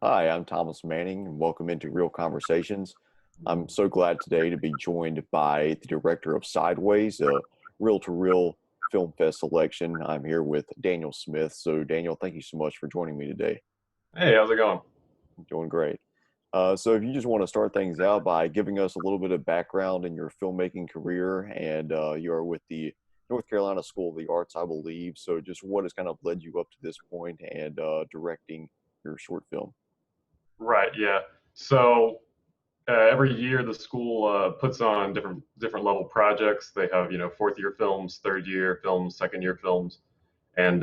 Hi, I'm Thomas Manning, and welcome into Real Conversations. I'm so glad today to be joined by the director of Sideways, a reel-to-reel film fest selection. I'm here with Daniel Smith. So, Daniel, thank you so much for joining me today. Hey, how's it going? I'm doing great. So, if you just want to start things out by giving us a little bit of background in your filmmaking career, and you are with the North Carolina School of the Arts, I believe. So, just what has kind of led you up to this point and directing your short film? Right, yeah. So every year the school puts on different level projects. They have fourth year films, third year films, second year films, and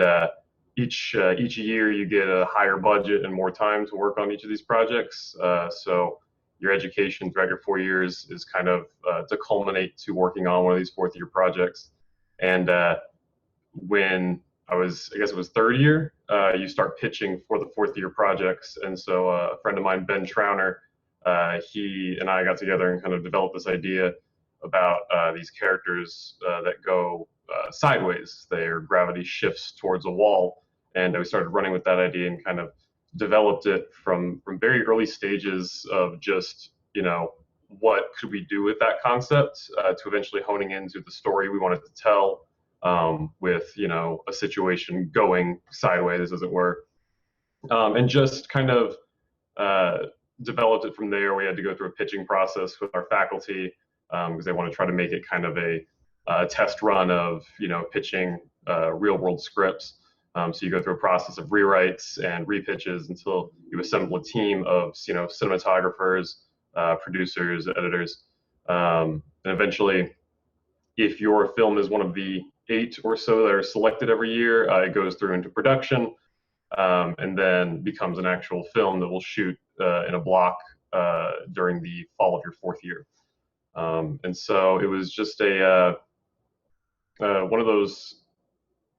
each year you get a higher budget and more time to work on each of these projects. So your education throughout your 4 years is kind of to culminate to working on one of these fourth year projects. And when I guess it was third year, you start pitching for the fourth year projects. And so a friend of mine, Ben Trauner, he and I got together and kind of developed this idea about these characters that go sideways. Their gravity shifts towards a wall. And we started running with that idea and kind of developed it from very early stages of just, what could we do with that concept to eventually honing into the story we wanted to tell with a situation going sideways, as it were, and just kind of developed it from there. We had to go through a pitching process with our faculty because they want to try to make it kind of a test run of pitching real world scripts. So you go through a process of rewrites and repitches until you assemble a team of cinematographers, producers, editors, and eventually, if your film is one of the 8 or so that are selected every year, it goes through into production and then becomes an actual film that will shoot in a block during the fall of your fourth year. And so it was just a one of those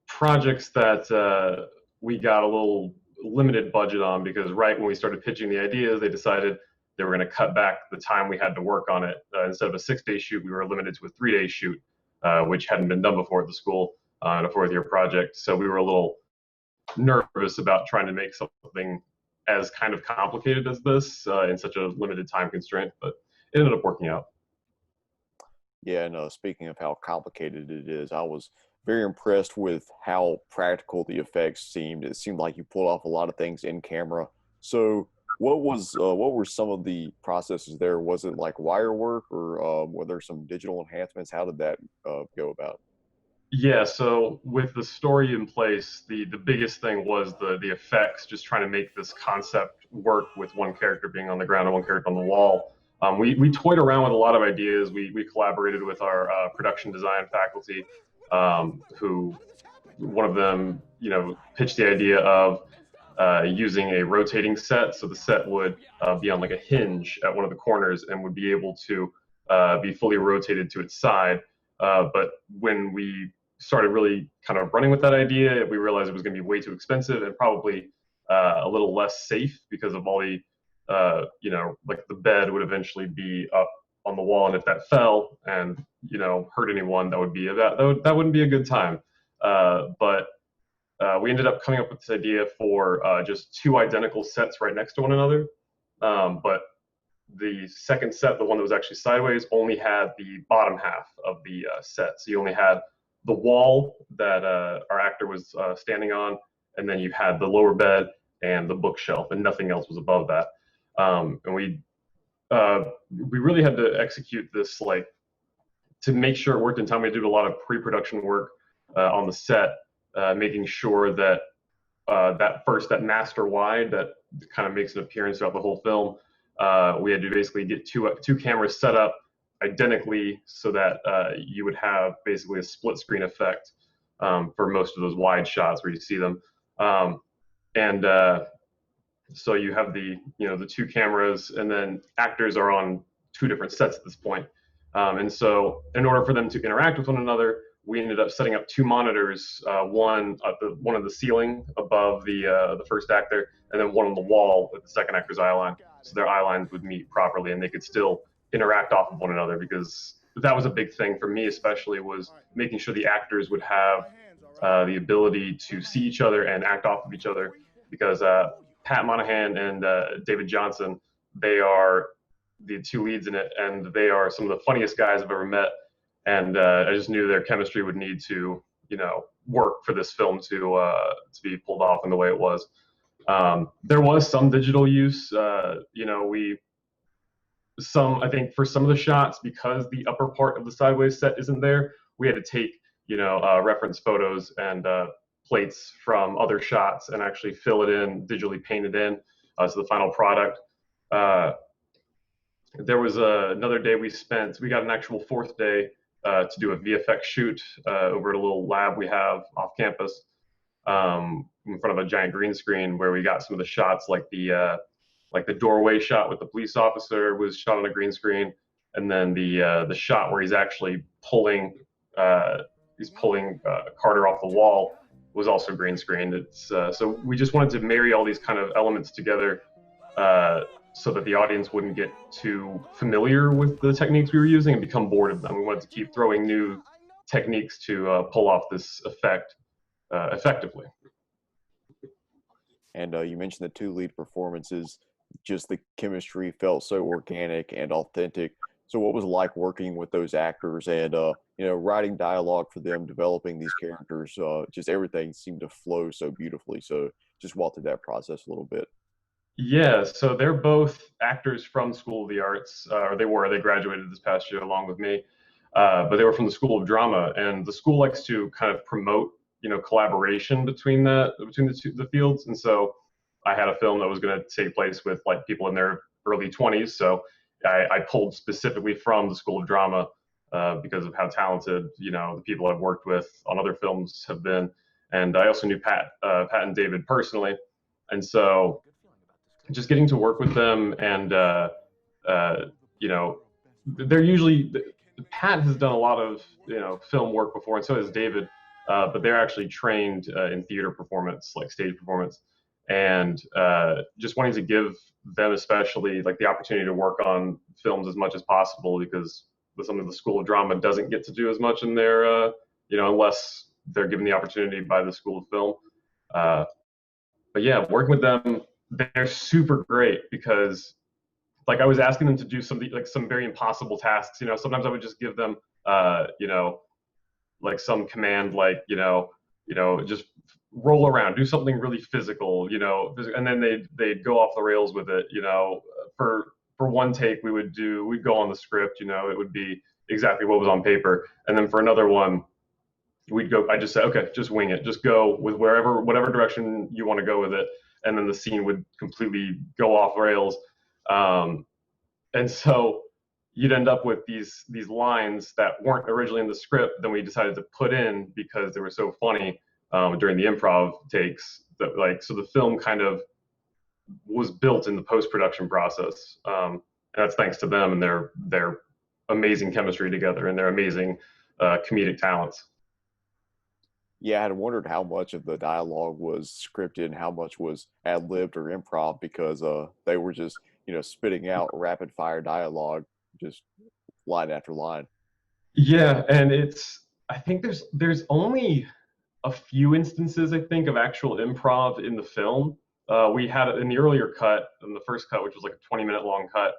projects that we got a little limited budget on because right when we started pitching the ideas, they decided they were going to cut back the time we had to work on it. Instead of a 6-day shoot, we were limited to a 3-day shoot, which hadn't been done before at the school in a fourth year project. So we were a little nervous about trying to make something as kind of complicated as this in such a limited time constraint, but it ended up working out. Yeah, no, speaking of how complicated it is, I was very impressed with how practical the effects seemed. It seemed like you pulled off a lot of things in camera. So, what were some of the processes there? Was it like wire work, or were there some digital enhancements? How did that go about? Yeah, so with the story in place, the biggest thing was the effects, just trying to make this concept work with one character being on the ground and one character on the wall. We toyed around with a lot of ideas. We collaborated with our production design faculty, who one of them, pitched the idea of using a rotating set. So the set would be on like a hinge at one of the corners and would be able to be fully rotated to its side. But when we started really kind of running with that idea, we realized it was going to be way too expensive and probably a little less safe because of all the, like the bed would eventually be up on the wall, and if that fell and hurt anyone, that wouldn't be a good time. But we ended up coming up with this idea for just 2 identical sets right next to one another. But the second set, the one that was actually sideways, only had the bottom half of the set. So you only had the wall that our actor was standing on, and then you had the lower bed and the bookshelf, and nothing else was above that. And we really had to execute this like to make sure it worked in time. We did a lot of pre-production work on the set, making sure that that master wide that kind of makes an appearance throughout the whole film. We had to basically get two cameras set up identically so that you would have basically a split screen effect for most of those wide shots where you see them. And so you have the 2 cameras, and then actors are on 2 different sets at this point. And so in order for them to interact with one another, we ended up setting up 2 monitors, one on the ceiling above the first actor, and then one on the wall with the second actor's eye line. So their eye lines would meet properly, and they could still interact off of one another, because that was a big thing for me, especially, was making sure the actors would have the ability to see each other and act off of each other, because Pat Monahan and David Johnson. They are the two leads in it, and they are some of the funniest guys I've ever met. And I just knew their chemistry would need to, work for this film to be pulled off in the way it was. There was some digital use. I think for some of the shots, because the upper part of the sideways set isn't there, we had to take, reference photos and plates from other shots and actually fill it in, digitally paint it in to the final product. Uh, there was another day we got an actual fourth day to do a VFX shoot over at a little lab we have off campus in front of a giant green screen where we got some of the shots like the doorway shot with the police officer was shot on a green screen, and then the shot where he's actually pulling Carter off the wall was also green screened. It's so we just wanted to marry all these kind of elements together so that the audience wouldn't get too familiar with the techniques we were using and become bored of them. We wanted to keep throwing new techniques to pull off this effect effectively. And you mentioned the two lead performances. Just the chemistry felt so organic and authentic. So what was it like working with those actors and writing dialogue for them, developing these characters? Just everything seemed to flow so beautifully. So just walk through that process a little bit. Yeah, so they're both actors from School of the Arts, or they graduated this past year along with me, but they were from the School of Drama, and the school likes to kind of promote, collaboration between the fields, and so I had a film that was going to take place with like people in their early 20s, so I pulled specifically from the School of Drama because of how talented, the people I've worked with on other films have been, and I also knew Pat and David personally, and so just getting to work with them and they're usually Pat has done a lot of film work before and so has David, but they're actually trained in theater performance, like stage performance, and just wanting to give them especially like the opportunity to work on films as much as possible because some of the School of Drama doesn't get to do as much in their unless they're given the opportunity by the School of Film. But yeah, working with them, they're super great because like I was asking them to do something like some very impossible tasks. Sometimes I would just give them like some command like just roll around, do something really physical, and then they'd go off the rails with it. For one take we'd go on the script, it would be exactly what was on paper, and then for another one I just said, okay, just wing it, just go with whatever direction you want to go with it, and then the scene would completely go off rails, and so you'd end up with these lines that weren't originally in the script. Then we decided to put in because they were so funny during the improv takes. So the film kind of was built in the post-production process, and that's thanks to them and their amazing chemistry together and their amazing comedic talents. Yeah, I had wondered how much of the dialogue was scripted and how much was ad-libbed or improv because they were just, spitting out rapid fire dialogue, just line after line. Yeah, and I think there's only a few instances I think of actual improv in the film. We had it in the earlier cut, in the first cut, which was like a 20-minute long cut.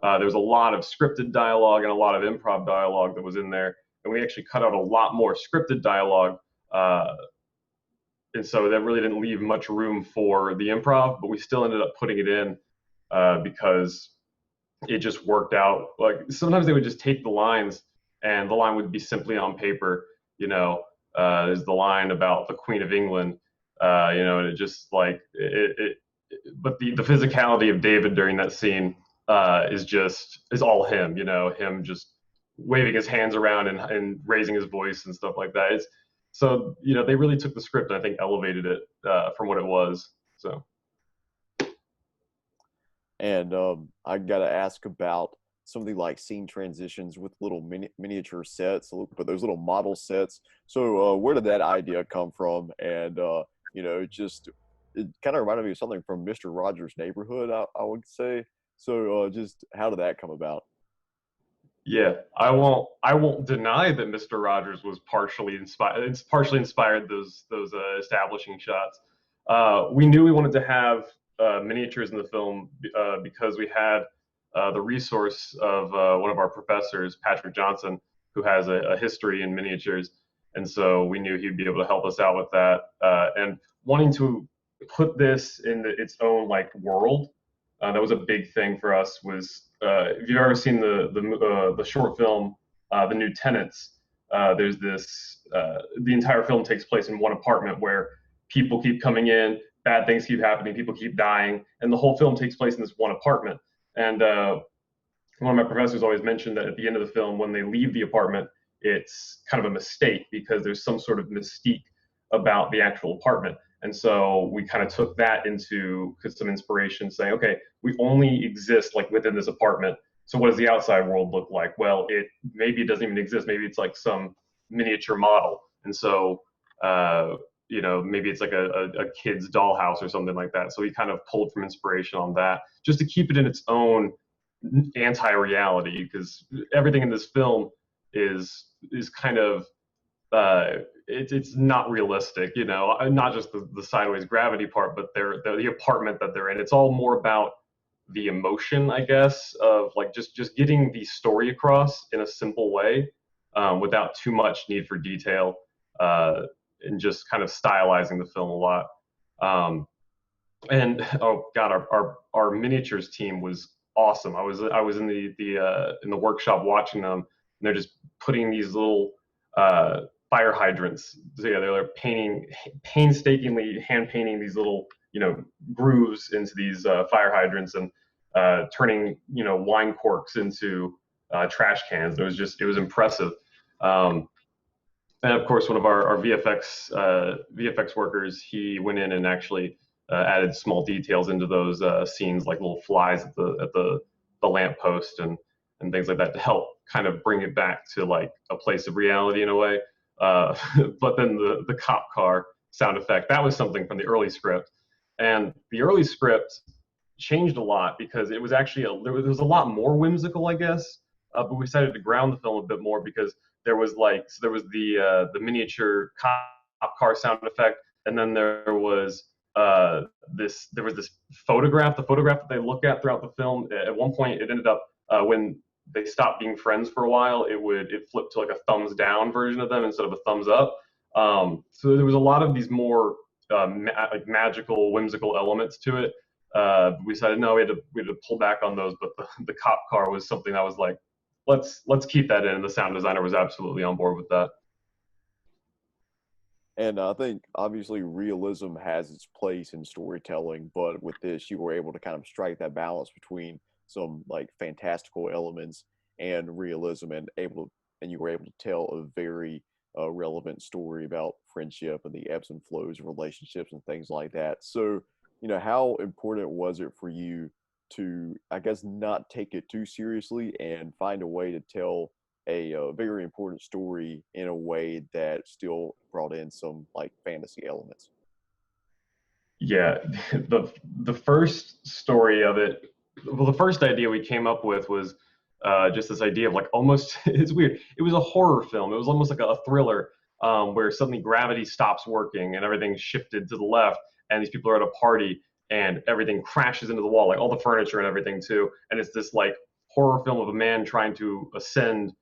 There was a lot of scripted dialogue and a lot of improv dialogue that was in there, and we actually cut out a lot more scripted dialogue. And so that really didn't leave much room for the improv, but we still ended up putting it in because it just worked out. Like sometimes they would just take the lines and the line would be simply on paper, there's the line about the Queen of England, and it just like but the physicality of David during that scene is all him, him just waving his hands around and raising his voice and stuff like that. So they really took the script and I think elevated it from what it was. So. And I got to ask about something like scene transitions with little miniature sets, but those little model sets. So where did that idea come from? And it kind of reminded me of something from Mr. Rogers' Neighborhood, I would say. So just how did that come about? Yeah, I won't deny that Mr. Rogers was partially inspired. It's partially inspired those establishing shots. We knew we wanted to have miniatures in the film because we had the resource of one of our professors, Patrick Johnson, who has a history in miniatures, and so we knew he'd be able to help us out with that. And wanting to put this in its own like world, that was a big thing for us. Was if you've ever seen the short film, The New Tenants, there's this the entire film takes place in one apartment where people keep coming in, bad things keep happening, people keep dying, and the whole film takes place in this one apartment. And one of my professors always mentioned that at the end of the film, when they leave the apartment, it's kind of a mistake because there's some sort of mystique about the actual apartment. And so we kind of took that into some inspiration, saying, okay, we only exist like within this apartment. So what does the outside world look like? Well, maybe it doesn't even exist. Maybe it's like some miniature model. And so maybe it's like a kid's dollhouse or something like that. So we kind of pulled from inspiration on that, just to keep it in its own anti-reality, because everything in this film is kind of it's not realistic, not just the sideways gravity part, but the apartment that they're in. It's all more about the emotion, I guess, of like just getting the story across in a simple way, without too much need for detail, and just kind of stylizing the film a lot. And oh god, our miniatures team was awesome. I was in the workshop watching them, and they're just putting these little fire hydrants together. They're painstakingly hand painting these little grooves into these fire hydrants, and turning wine corks into trash cans. It was impressive. And of course, one of our VFX workers, he went in and actually added small details into those scenes, like little flies at the lamppost and things like that, to help kind of bring it back to like a place of reality in a way. Uh, but then the cop car sound effect, that was something from the early script, and the early script changed a lot because it was actually there was a lot more whimsical, I guess. But we decided to ground the film a bit more because there was the miniature cop car sound effect, and then there was this photograph, the photograph that they look at throughout the film. At one point, it ended up when they stopped being friends for a while, it flipped to like a thumbs down version of them instead of a thumbs up. So there was a lot of these more like magical, whimsical elements to it. We decided no, we had to pull back on those, but the cop car was something that was like, let's keep that in. And the sound designer was absolutely on board with that. And I think obviously realism has its place in storytelling, but with this, you were able to kind of strike that balance between some like fantastical elements and realism, and you were able to tell a very relevant story about friendship and the ebbs and flows of relationships and things like that. So, how important was it for you to, I guess, not take it too seriously and find a way to tell a very important story in a way that still brought in some like fantasy elements? Yeah, the first story of it, well, the first idea we came up with was just this idea of like almost it's weird. It was a horror film. It was almost like a thriller, where suddenly gravity stops working and everything's shifted to the left, and these people are at a party and everything crashes into the wall, like all the furniture and everything too. And it's this like horror film of a man trying to ascend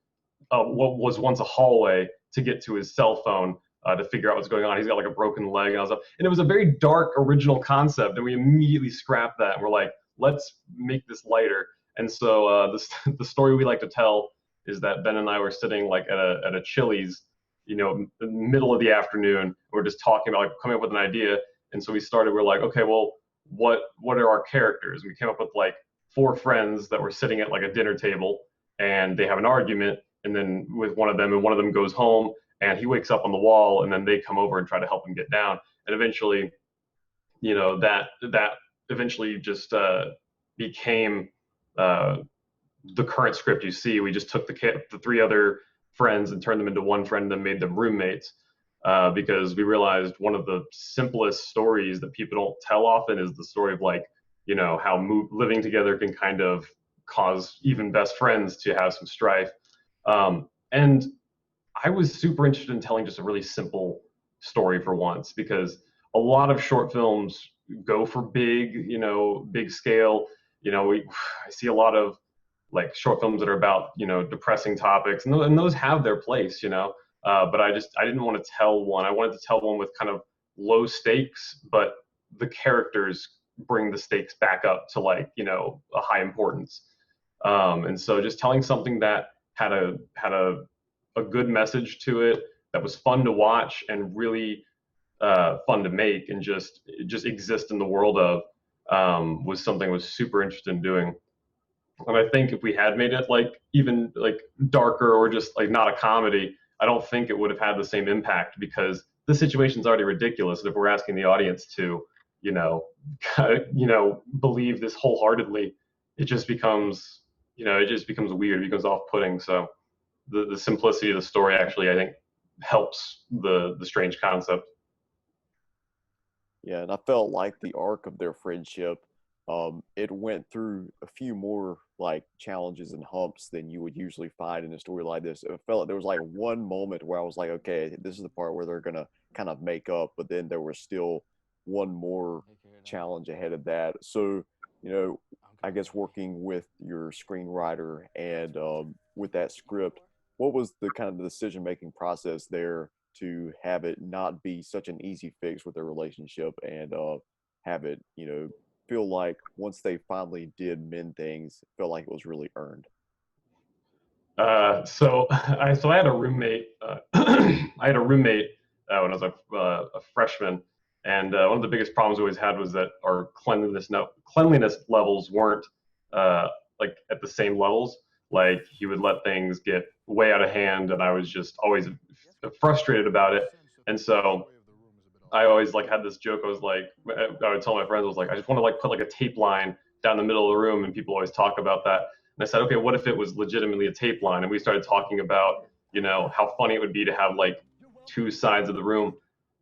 what was once a hallway to get to his cell phone, to figure out what's going on. He's got like a broken leg and all stuff. And it was a very dark original concept, and we immediately scrapped that. And we're like, let's make this lighter. And so the story we like to tell is that Ben and I were sitting like at a Chili's, middle of the afternoon. We're just talking about like coming up with an idea. And so we're like, okay, well, what are our characters? We came up with like four friends that were sitting at like a dinner table, and they have an argument, and then with one of them, and one of them goes home, and he wakes up on the wall, and then they come over and try to help him get down, and eventually, that eventually just became the current script you see. We just took the three other friends and turned them into one friend, and then made them roommates, because we realized one of the simplest stories that people don't tell often is the story of like, how living together can kind of cause even best friends to have some strife. And I was super interested in telling just a really simple story for once, because a lot of short films, go for big, big scale. I see a lot of like short films that are about depressing topics, and those have their place, but I didn't want to tell one. I wanted to tell one with kind of low stakes, but the characters bring the stakes back up to like a high importance. And so just telling something that had a good message to it, that was fun to watch and really fun to make, and just exist in the world of, was something I was super interested in doing. And I think if we had made it like even like darker or just like not a comedy, I don't think it would have had the same impact, because the situation's already ridiculous. If we're asking the audience to, you know, believe this wholeheartedly, it just becomes, weird, it becomes off-putting. So the simplicity of the story actually, I think, helps the strange concept. Yeah, and I felt like the arc of their friendship, it went through a few more like challenges and humps than you would usually find in a story like this. It felt like there was like one moment where I was like, okay, this is the part where they're gonna kind of make up, but then there was still one more challenge ahead of that. So, you know, I guess working with your screenwriter and with that script, what was the kind of the decision making process there to have it not be such an easy fix with their relationship and have it, feel like once they finally did mend things, it felt like it was really earned. So I had a roommate. I had a roommate when I was a freshman, and one of the biggest problems we always had was that our cleanliness levels weren't like at the same levels. Like he would let things get way out of hand, and I was just always frustrated about it. And so I always like had this joke. I was like, I would tell my friends, I was like, I just want to like put like a tape line down the middle of the room, and people always talk about that. And I said, okay, what if it was legitimately a tape line? And we started talking about, how funny it would be to have like two sides of the room.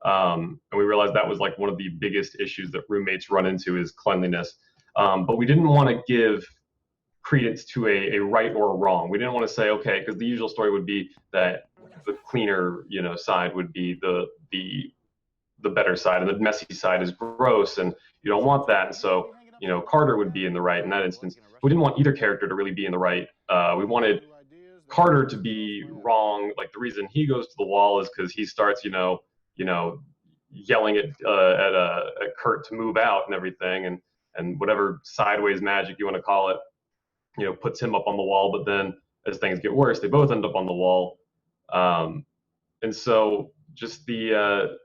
And we realized that was like one of the biggest issues that roommates run into is cleanliness. But we didn't want to give credence to a right or a wrong. We didn't want to say, okay, because the usual story would be that the cleaner, side would be the better side, and the messy side is gross, and you don't want that. And so, Carter would be in the right in that instance. We didn't want either character to really be in the right. We wanted Carter to be wrong. Like the reason he goes to the wall is because he starts, yelling at Kurt to move out and everything, and whatever sideways magic you want to call it, puts him up on the wall. But then as things get worse, they both end up on the wall. And so just the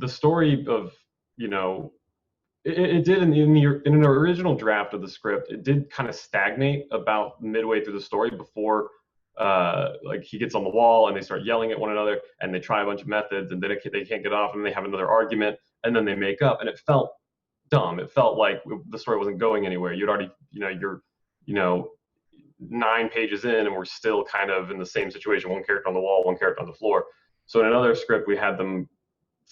story of, it did in an original draft of the script, it did kind of stagnate about midway through the story before like he gets on the wall and they start yelling at one another and they try a bunch of methods, and then they can't get off, and they have another argument, and then they make up, and it felt dumb. It felt like the story wasn't going anywhere. You'd already, you're, you know 9 pages in, and we're still kind of in the same situation. One character on the wall, one character on the floor. So in another script, we had them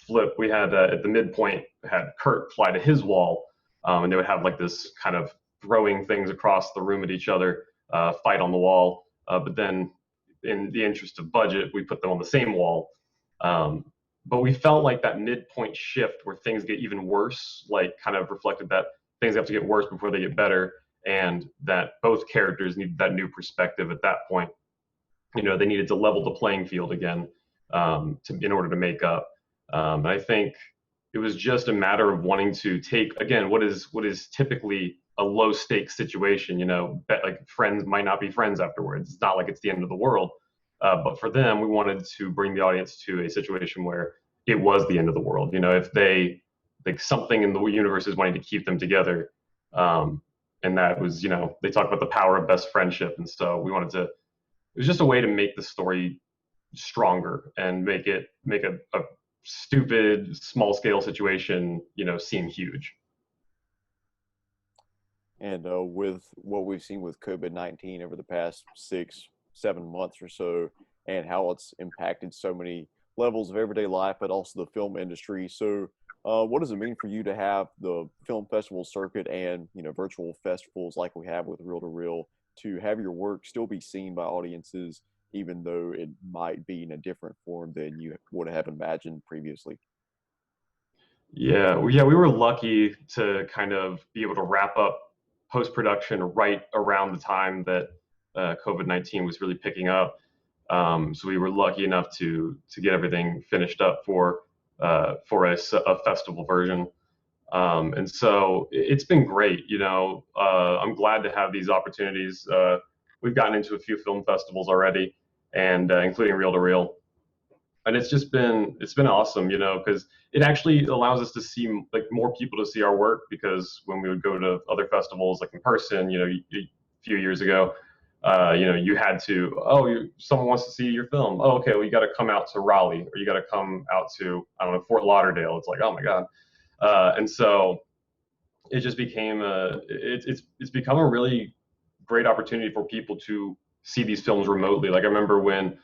flip. We had at the midpoint had Kurt fly to his wall, and they would have like this kind of throwing things across the room at each other, fight on the wall. But then, in the interest of budget, we put them on the same wall. Um, but we felt like that midpoint shift where things get even worse, like kind of reflected that things have to get worse before they get better, and that both characters need that new perspective at that point. They needed to level the playing field again, in order to make up. And I think it was just a matter of wanting to take again what is typically a low stakes situation. Like friends might not be friends afterwards. It's not like it's the end of the world. But for them, we wanted to bring the audience to a situation where it was the end of the world. If they like something in the universe is wanting to keep them together, and that was, they talk about the power of best friendship, and so we wanted to. It was just a way to make the story stronger and make a stupid small scale situation, seem huge. And with what we've seen with COVID-19 over the past 6, 7 months or so, and how it's impacted so many levels of everyday life, but also the film industry. So, what does it mean for you to have the film festival circuit and virtual festivals like we have with Reel to Reel to have your work still be seen by audiences, even though it might be in a different form than you would have imagined previously? Yeah, we were lucky to kind of be able to wrap up post-production right around the time that COVID-19 was really picking up. So we were lucky enough to get everything finished up for a festival version. And so it's been great. I'm glad to have these opportunities. We've gotten into a few film festivals already, and including Reel to Reel, and it's been awesome, because it actually allows us to see like more people to see our work. Because when we would go to other festivals like in person, a few years ago, you had to, oh, someone wants to see your film. Oh, okay, well, you got to come out to Raleigh, or you got to come out to, I don't know, Fort Lauderdale. It's like, oh my God. And so it just became it's become a really great opportunity for people to see these films remotely. Like I remember when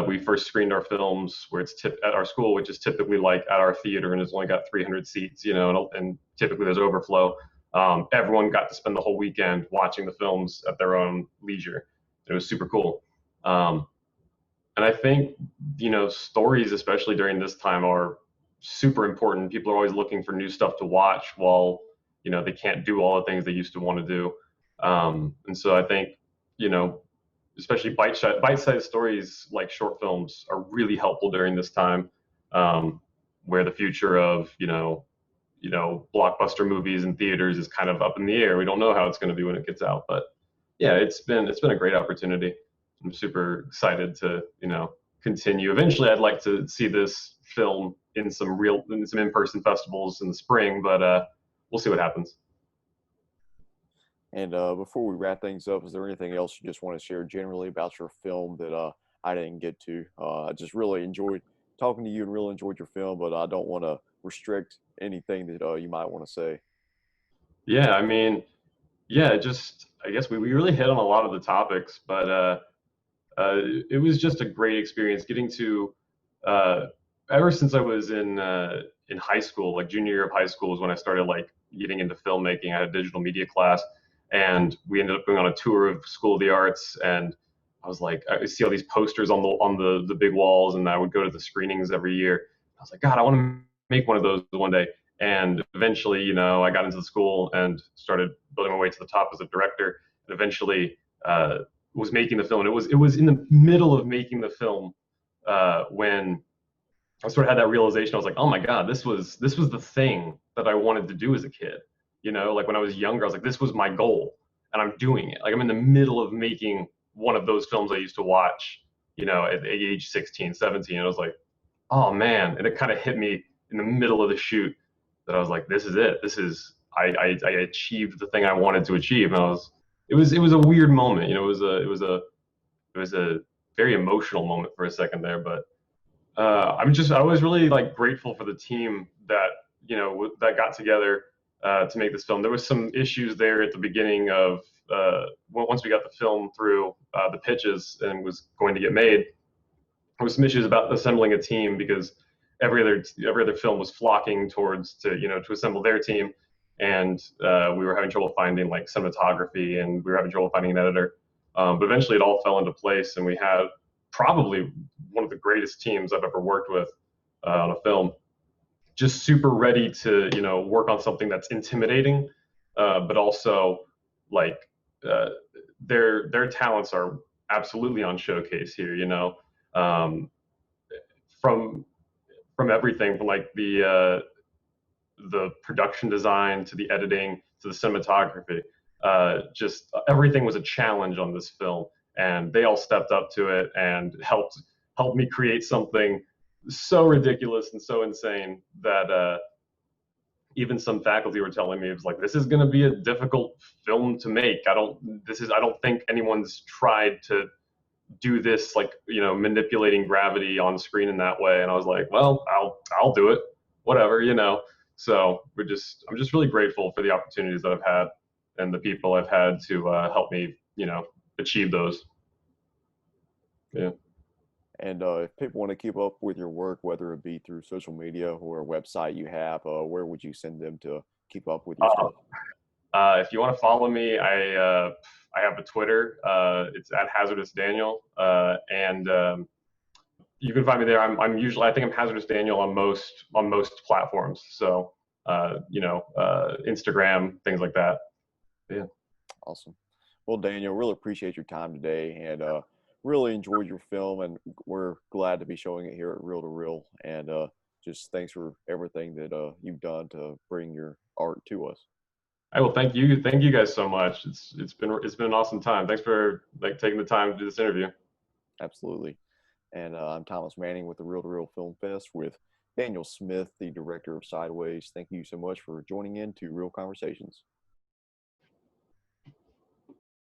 we first screened our films where it's at our school, which is typically like at our theater and it's only got 300 seats, and typically there's overflow. Everyone got to spend the whole weekend watching the films at their own leisure. It was super cool. Um, and I think, stories, especially during this time, are super important. People are always looking for new stuff to watch while, they can't do all the things they used to want to do. And so I think, you know, especially bite-sized stories like short films are really helpful during this time, where the future of, blockbuster movies and theaters is kind of up in the air. We don't know how it's going to be when it gets out, but yeah, it's been a great opportunity. I'm super excited to, continue. Eventually, I'd like to see this film in some in-person festivals in the spring, but we'll see what happens. And before we wrap things up, is there anything else you just want to share generally about your film that I didn't get to? I just really enjoyed talking to you and really enjoyed your film, but I don't want to restrict anything that you might want to say. Yeah, I mean, yeah, just I guess we really hit on a lot of the topics, but it was just a great experience getting to. Uh, Ever since I was in high school, like junior year of high school, was when I started like getting into filmmaking. I had a digital media class, and we ended up going on a tour of School of the Arts. And I was like, I see all these posters on the big walls, and I would go to the screenings every year. I was like, God, I want to make one of those one day. And eventually, I got into the school and started building my way to the top as a director. And eventually, was making the film. And it was in the middle of making the film when I sort of had that realization. I was like, oh my God, this was the thing that I wanted to do as a kid. Like when I was younger, I was like, this was my goal, and I'm doing it. Like I'm in the middle of making one of those films I used to watch, at age 16, 17. And I was like, oh man. And it kind of hit me in the middle of the shoot that I was like, this is it. I achieved the thing I wanted to achieve. And it was a weird moment. It was a very emotional moment for a second there, but I was really like grateful for the team that that got together to make this film. There was some issues there at the beginning of once we got the film through the pitches and was going to get made. There was some issues about assembling a team because every other film was flocking towards to assemble their team, and we were having trouble finding like cinematography, and we were having trouble finding an editor. But eventually, it all fell into place, and we had probably one of the greatest teams I've ever worked with on a film. Just super ready to work on something that's intimidating, but also like uh, their talents are absolutely on showcase here. Um, from from everything from like the production design to the editing to the cinematography. Just everything was a challenge on this film, and they all stepped up to it and helped me create something so ridiculous and so insane that even some faculty were telling me it was like, this is going to be a difficult film to make. I don't think anyone's tried to do this, like manipulating gravity on screen in that way. And I was like, well, I'll do it, whatever. So I'm just really grateful for the opportunities that I've had and the people I've had to help me achieve those. Yeah. And if people want to keep up with your work, whether it be through social media or a website you have, where would you send them to keep up with your uh, stuff? if you want to follow me, I have a Twitter. It's at hazardous Daniel, and you can find me there. I'm usually, I think I'm Hazardous Daniel on most platforms. So Instagram, things like that. Yeah. Awesome. Well, Daniel, really appreciate your time today, and really enjoyed your film, and we're glad to be showing it here at Reel to Reel. And just thanks for everything that you've done to bring your art to us. I will thank you guys so much. It's been an awesome time. Thanks for like taking the time to do this interview. Absolutely. And I'm Thomas Manning with the Reel to Reel Film Fest with Daniel Smith, the director of Sideways. Thank you so much for joining in to Real Conversations.